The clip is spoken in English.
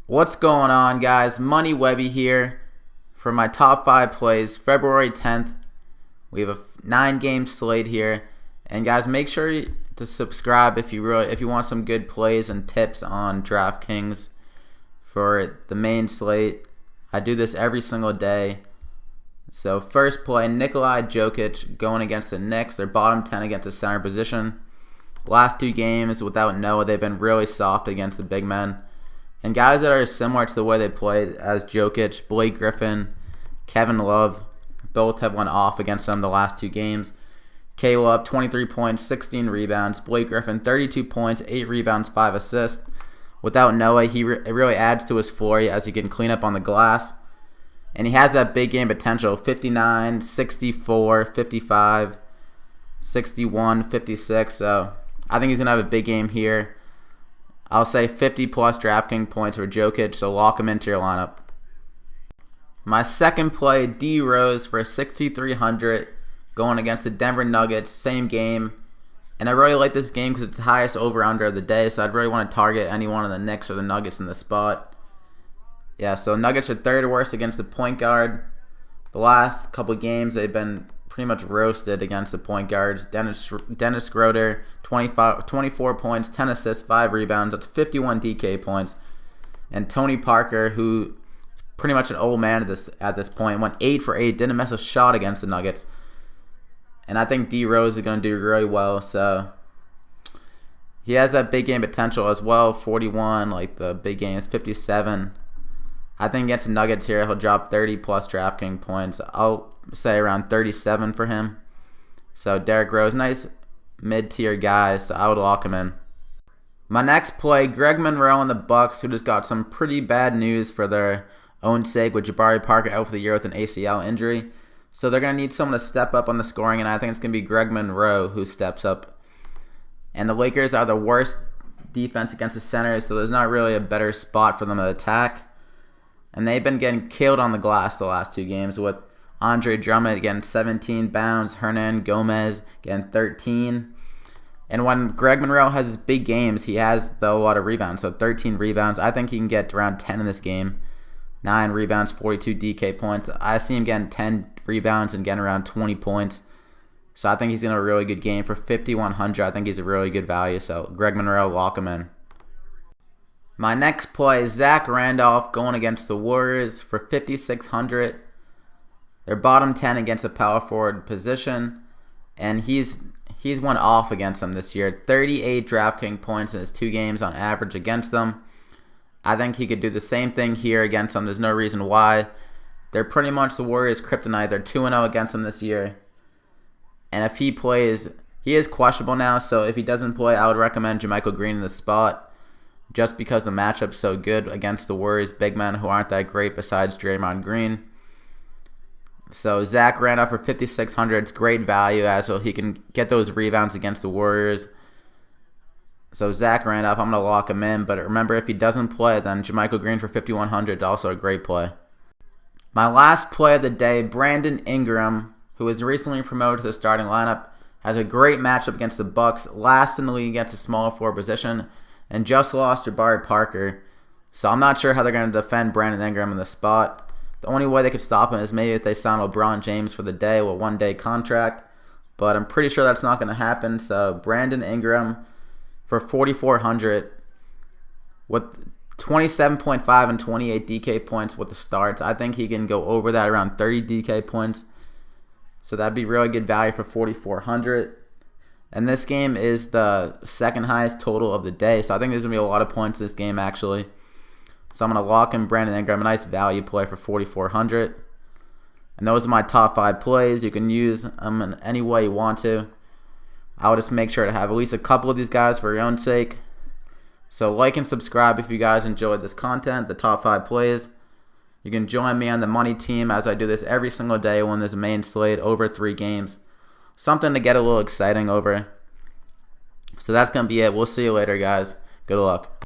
What's going on, guys? Money Webby here for my top 5 plays, February 10th. We have a 9-game slate here, and guys, make sure to subscribe if you want some good plays and tips on DraftKings for the main slate. I do this every single day. So first play, Nikola Jokic going against the Knicks. They're bottom 10 against the center position. Last 2 games without Noah, they've been really soft against the big men. And guys that are similar to the way they played as Jokic, Blake Griffin, Kevin Love, both have went off against them the last 2 games. K-Love, 23 points, 16 rebounds. Blake Griffin, 32 points, 8 rebounds, 5 assists. Without Noah, it really adds to his floor as he can clean up on the glass. And he has that big game potential, 59, 64, 55, 61, 56. So I think he's going to have a big game here. I'll say 50-plus DraftKings points for Jokic, so lock him into your lineup. My second play, D Rose for 6,300 going against the Denver Nuggets, same game. And I really like this game because it's the highest over-under of the day, so I'd really want to target any one of the Knicks or the Nuggets in the spot. Yeah, so Nuggets are third worst against the point guard. The last couple of games, they've been pretty much roasted against the point guards. Dennis Schroeder, 24 points, 10 assists, 5 rebounds. That's 51 DK points. And Tony Parker, who is pretty much an old man at this point, went 8 for 8, didn't miss a shot against the Nuggets. And I think D Rose is going to do really well. So he has that big game potential as well. 41, like the big game is 57. I think against the Nuggets here, he'll drop 30-plus DraftKings points. I'll say around 37 for him. So Derrick Rose, nice mid-tier guy, so I would lock him in. My next play, Greg Monroe and the Bucks, who just got some pretty bad news for their own sake with Jabari Parker out for the year with an ACL injury. So they're going to need someone to step up on the scoring, and I think it's going to be Greg Monroe who steps up. And the Lakers are the worst defense against the centers, so there's not really a better spot for them to attack. And they've been getting killed on the glass the last 2 games with Andre Drummond getting 17 bounds, Hernan Gomez getting 13. And when Greg Monroe has his big games, he has a lot of rebounds. So 13 rebounds. I think he can get around 10 in this game. 9 rebounds, 42 DK points. I see him getting 10 rebounds and getting around 20 points. So I think he's in a really good game. For 5,100, I think he's a really good value. So Greg Monroe, lock him in. My next play is Zach Randolph going against the Warriors for 5,600. They're bottom 10 against the power forward position, and he's went off against them this year. 38 DraftKings points in his 2 games on average against them. I think he could do the same thing here against them. There's no reason why. They're pretty much the Warriors' kryptonite. They're 2-0 against them this year. And if he plays, he is questionable now, so if he doesn't play, I would recommend JaMychal Green in the spot just because the matchup's so good against the Warriors' big men who aren't that great besides Draymond Green. So Zach Randolph for 5,600. It's great value as well. He can get those rebounds against the Warriors. So Zach Randolph, I'm going to lock him in. But remember, if he doesn't play, then JaMychal Green for 5,100 is also a great play. My last play of the day, Brandon Ingram, who was recently promoted to the starting lineup, has a great matchup against the Bucks, last in the league against a smaller forward position, and just lost Jabari Parker. So I'm not sure how they're going to defend Brandon Ingram in the spot. The only way they could stop him is maybe if they sign LeBron James for the day with a 1-day contract. But I'm pretty sure that's not going to happen. So Brandon Ingram for 4,400 with 27.5 and 28 DK points with the starts. I think he can go over that around 30 DK points. So that'd be really good value for 4,400. And this game is the second highest total of the day. So I think there's going to be a lot of points in this game actually. So I'm going to lock in Brandon Ingram, a nice value play for 4,400. And those are my top 5 plays. You can use them in any way you want to. I would just make sure to have at least a couple of these guys for your own sake. So like and subscribe if you guys enjoyed this content, the top 5 plays. You can join me on the money team as I do this every single day when there's a main slate over 3 games. Something to get a little exciting over. So that's going to be it. We'll see you later, guys. Good luck.